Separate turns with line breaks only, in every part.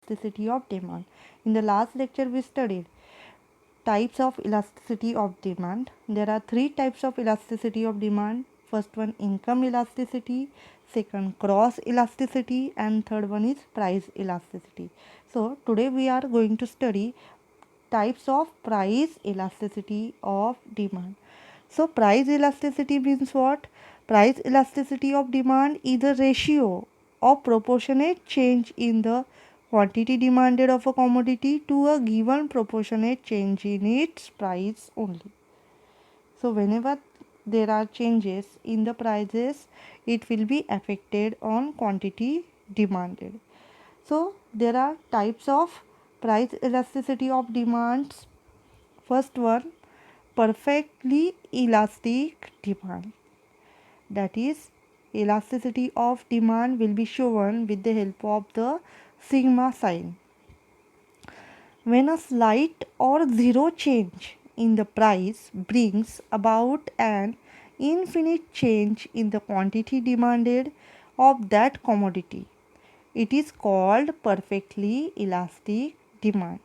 elasticity of demand. In the last lecture we studied types of elasticity of demand. There are three types of elasticity of demand. First one, income elasticity, second, cross elasticity, and third one is price elasticity. So today we are going to study types of price elasticity of demand. So price elasticity means what? Price elasticity of demand is a ratio of proportionate change in the quantity demanded of a commodity to a given proportionate change in its price only. So whenever there are changes in the prices, it will be affected on quantity demanded. So there are types of price elasticity of demands. First one, perfectly elastic demand. That is, elasticity of demand will be shown with the help of the sigma sign. When a slight or zero change in the price brings about an infinite change in the quantity demanded of that commodity, it is called perfectly elastic demand.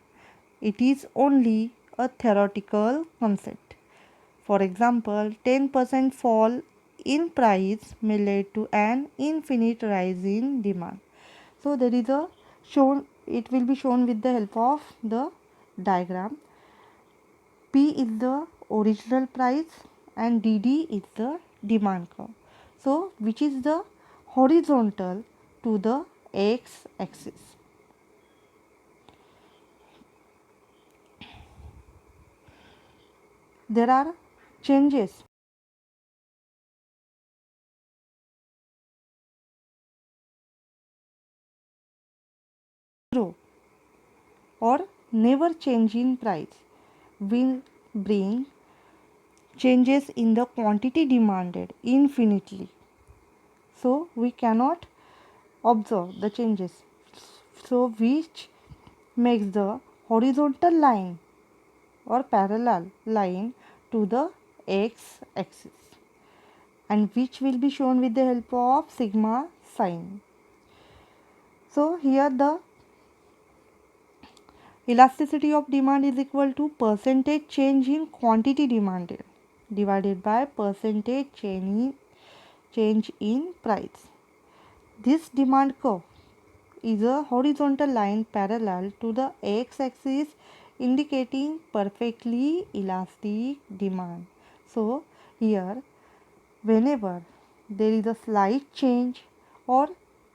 It is only a theoretical concept. For example, 10% fall in price may lead to an infinite rise in demand. So there is a shown, it will be shown with the help of the diagram. P is the original price and DD is the demand curve. So which is the horizontal to the x axis. There are changes zero or never change in price will bring changes in the quantity demanded infinitely. So we cannot observe the changes. So which makes the horizontal line or parallel line to the x axis and which will be shown with the help of sigma sign. So here the elasticity of demand is equal to percentage change in quantity demanded divided by percentage change in price. This demand curve is a horizontal line parallel to the x-axis indicating perfectly elastic demand. So here whenever there is a slight change or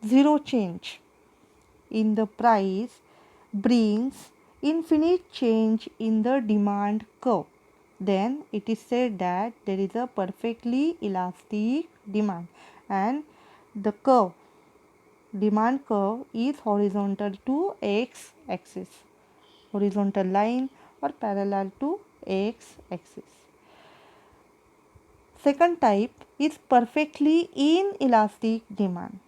zero change in the price brings infinite change in the demand curve, then it is said that there is a perfectly elastic demand and the curve demand curve is horizontal to x axis, horizontal line or parallel to x axis. Second type is perfectly inelastic demand.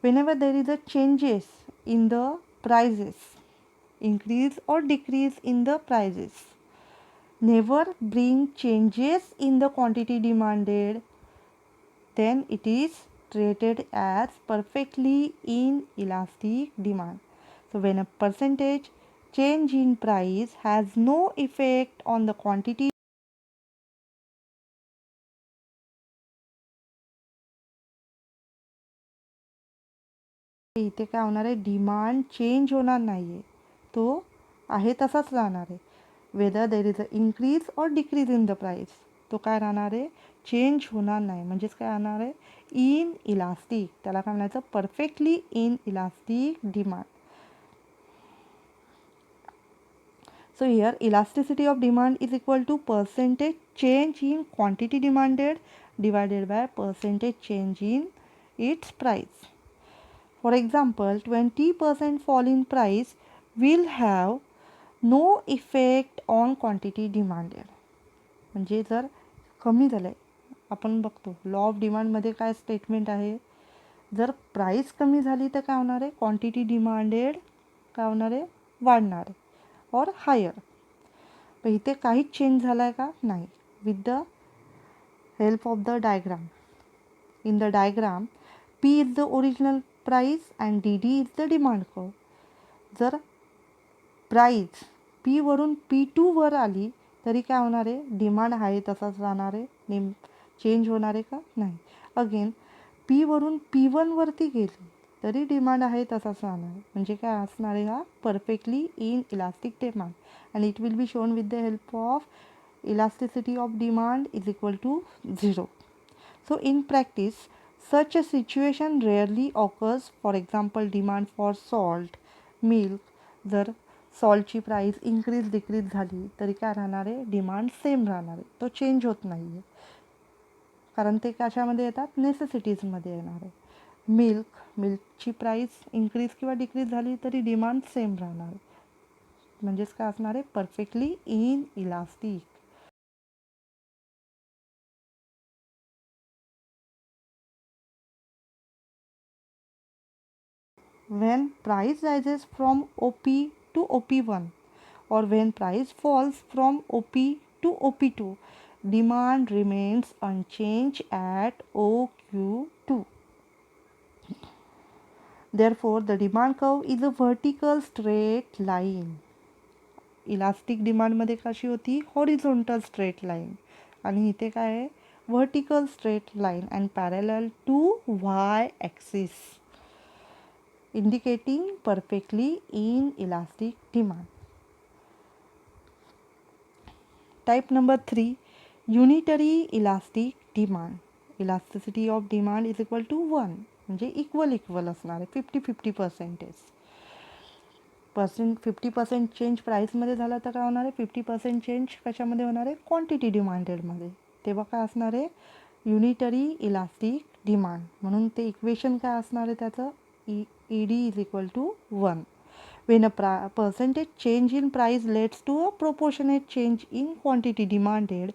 Whenever there is a changes in the prices, increase or decrease in the prices, never bring changes in the quantity demanded, then it is treated as perfectly inelastic demand. So when a percentage change in price has no effect on the quantity, इथे काय होणार आहे, demand change होणार नाही आहे, तो आहे तसाच राहणार आहे. Whether there is a increase और डिक्रीज इन द प्राइस, तो काय राहणार आहे, चेंज होणार नाही. म्हणजेच काय राहणार आहे, इन इलास्टिक, त्याला काय म्हणायचं, perfectly in elastic demand. So here elasticity of demand is equal to percentage change in quantity demanded divided by percentage change in its price. For example, 20% fall in price will have no effect on quantity demanded. म्हणजे जर कमी झालं आहे, आपण बघतो law of डिमांडमध्ये काय statement आहे, जर प्राईस कमी झाली तर काय होणार आहे, क्वांटिटी डिमांडेड काय होणार आहे, वाढणार आहे और हायर. पण इथे काहीच चेंज झाला आहे का, नाही. With the help of the diagram, in the diagram P is the original price and DD is the demand curve. जर प्राईस P वरून P2 वर आली तरी काय होणार आहे, डिमांड आहे तसाच राहणार आहे, चेंज होणार आहे का, नाही. अगेन P वरून P1 वरती गेली तरी डिमांड आहे तसाच राहणार आहे. म्हणजे काय असणार आहे, हा perfectly in elastic demand and it will be shown with the help of elasticity of demand is equal to 0. So in practice, such a situation rarely occurs. For example, demand for salt, milk. जर सॉल्टची price increase decrease झाली तरी काय राहणार आहे, demand same राहणार आहे, तो change होत नाही आहे, कारण ते कशामध्ये येतात, नेसेसिटीजमध्ये येणार आहे. मिल्कची प्राईस इन्क्रीज किंवा डिक्रीज झाली तरी डिमांड सेम राहणार आहे, म्हणजेच काय असणार आहे, perfectly in elastic. When price rises from OP to OP1 or when price falls from OP to OP2, demand remains unchanged at OQ2. Therefore, the demand curve is a vertical straight line. Elastic डिमांडमध्ये कशी होती, horizontal straight line, आणि इथे काय आहे, vertical straight line and parallel to Y axis, indicating perfectly inelastic demand. Type number 3, unitary elastic demand. Elasticity of demand is equal to 1, म्हणजे equal असणार आहे, 50-50%. 50% चेंज प्राईसमध्ये झाला तर काय होणार आहे, 50% चेंज कशामध्ये होणार आहे, क्वांटिटी डिमांडेडमध्ये. तेव्हा काय असणार आहे, युनिटरी इलास्टिक डिमांड. म्हणून ते इक्वेशन काय असणार आहे त्याचं, ED is equal to 1. When a percentage change in price leads to a proportionate change in quantity demanded,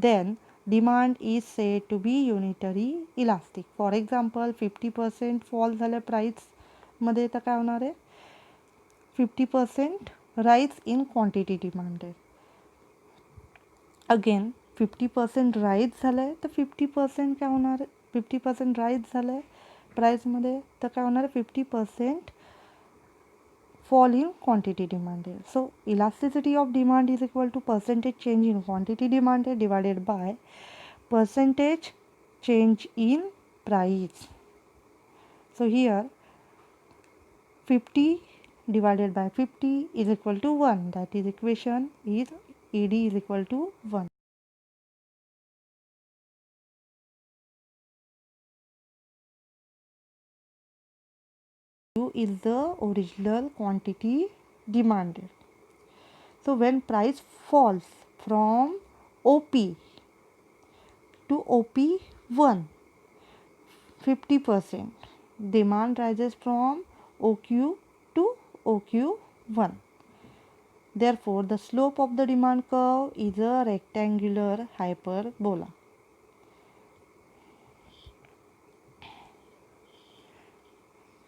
then demand is said to be unitary elastic. For example, 50% fall झालं प्राईसमध्ये तर काय होणार आहे, 50% rise in quantity demanded. Again 50% rise झालं आहे तर 50% काय होणार, 50% राईज झालं आहे प्राईसमध्ये तर काय होणार आहे, 50% fall in quantity demanded. So elasticity of demand is equal to percentage change in quantity demanded divided by percentage change in price. So here 50 divided by 50 is equal to 1. That is equation is ED is equal to 1. Is the original quantity demanded. So when price falls from OP to OP1, 50%, demand rises from OQ to OQ1. Therefore, the slope of the demand curve is a rectangular hyperbola.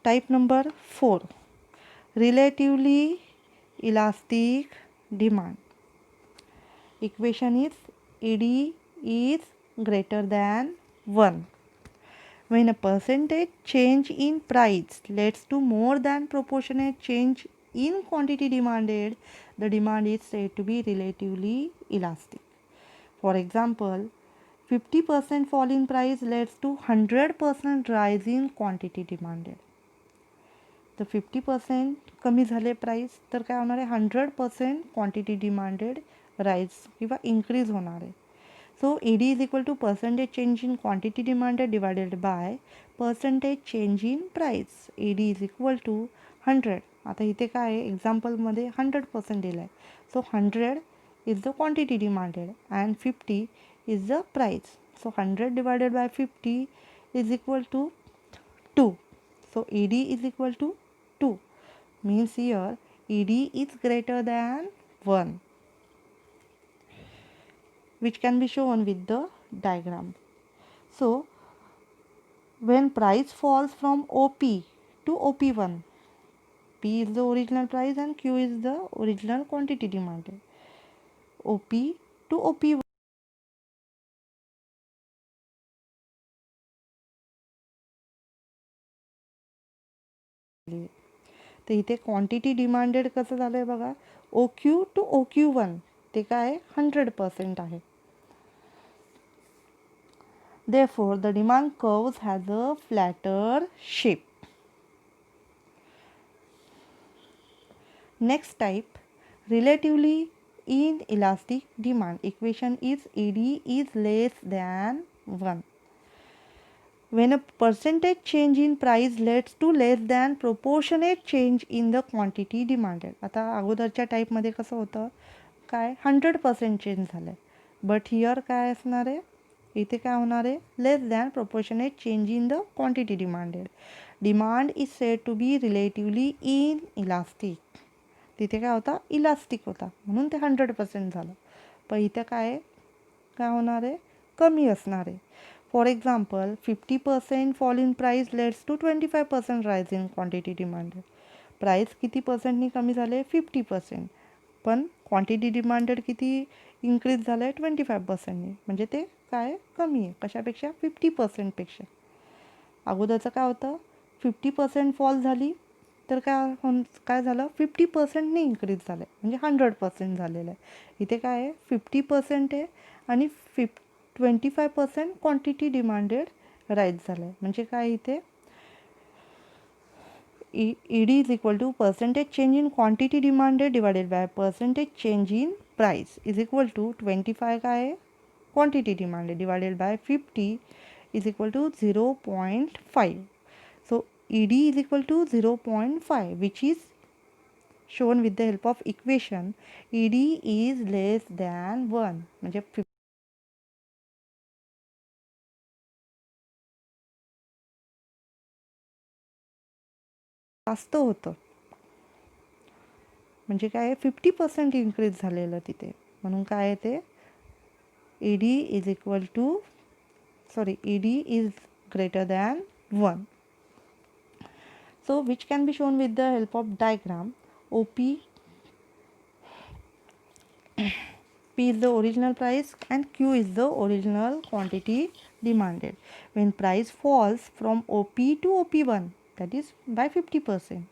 Type number 4, relatively elastic demand. Equation is ED is greater than 1. When a percentage change in price leads to more than proportionate change in quantity demanded, the demand is said to be relatively elastic. For example, 50% fall in price leads to 100% rise in quantity demanded. तर 50% कमी झाले price तर काय होणार आहे, 100% quantity demanded rise किंवा increase होणार आहे. So ED is equal to percentage change in quantity demanded divided by percentage change in price. ED is equal to 100. आता इथे काय आहे, एक्झाम्पलमध्ये 100% दिलं आहे. So 100 is the quantity demanded and 50 is the price. So 100 divided by 50 is equal to 2. So ED is equal to 2, means here ED is greater than 1, which can be shown with the diagram. So when price falls from OP to OP1, P is the original price and Q is the original quantity demanded. OP to OP1 तर इथे quantity demanded कसं झालं आहे बघा, OQ to OQ1 ते काय आहे 100% आहे. Therefore, the demand curves has a flatter shape. Next type, relatively inelastic demand. Equation is ED is less than 1. When a percentage change in price leads to less than proportionate change in the quantity demanded. आता अगोदरच्या टाईपमध्ये कसं होतं, काय 100% change झालं आहे, but here काय असणार आहे, इथे काय होणार आहे, less than proportionate change in the quantity demanded. Demand is said to be relatively inelastic. तिथे काय होता, इलास्टिक होता म्हणून ते 100% झालं. पण इथे काय होणार आहे, कमी असणार आहे. For example 50% fall in price leads to 25% rise in quantity demanded. Price किती पर्सेंटनी कमी झाले, 50%, पण क्वांटिटी डिमांडेड किती इन्क्रीज झालं आहे, 25%नी. म्हणजे ते काय कमी आहे, कशापेक्षा, 50%पेक्षा. अगोदरचं काय होतं, 50% फॉल झाली तर काय झालं, 50%नी इन्क्रीज झालं आहे, म्हणजे 100% झालेलं आहे. इथे काय आहे, 50% आहे आणि 25% क्वांटिटी डिमांडेड राईज झालं आहे. म्हणजे काय इथे ED is equal to percentage change in quantity demanded divided by percentage change in price is equal to 25 काय आहे, quantity demanded divided by 50 is equal to 0.5. So ED is equal to 0.5, which is shown with the help of equation. ED is less than 1 म्हणजे जास्त होतं, म्हणजे काय 50% increase झालेलं तिथे, म्हणून काय आहे ते ED is equal to ED is greater than 1. So which can be shown with the help of diagram. OP, P is the original price and Q is the original quantity demanded. When price falls from OP to OP1, that is by 50%,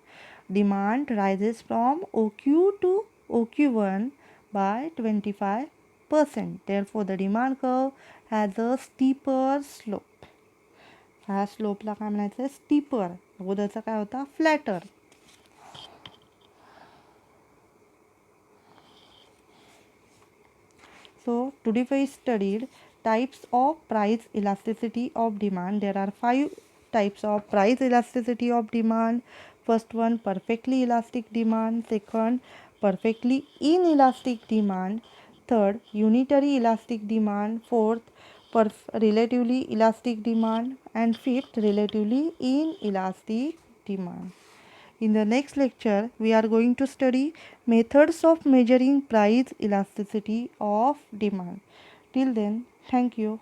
demand rises from OQ to OQ1 by 25%. Therefore, the demand curve has a steeper slope. ह्या स्लोपला काय म्हणायचं आहे, steeper. अगोदरचा काय होता, flatter. So today we studied types of price elasticity of demand. There are 5 types of price elasticity of demand. First one, perfectly elastic demand. Second, perfectly inelastic demand. Third, unitary elastic demand. Fourth, relatively elastic demand. And fifth, relatively inelastic demand. In the next lecture, we are going to study methods of measuring price elasticity of demand. Till then, thank you.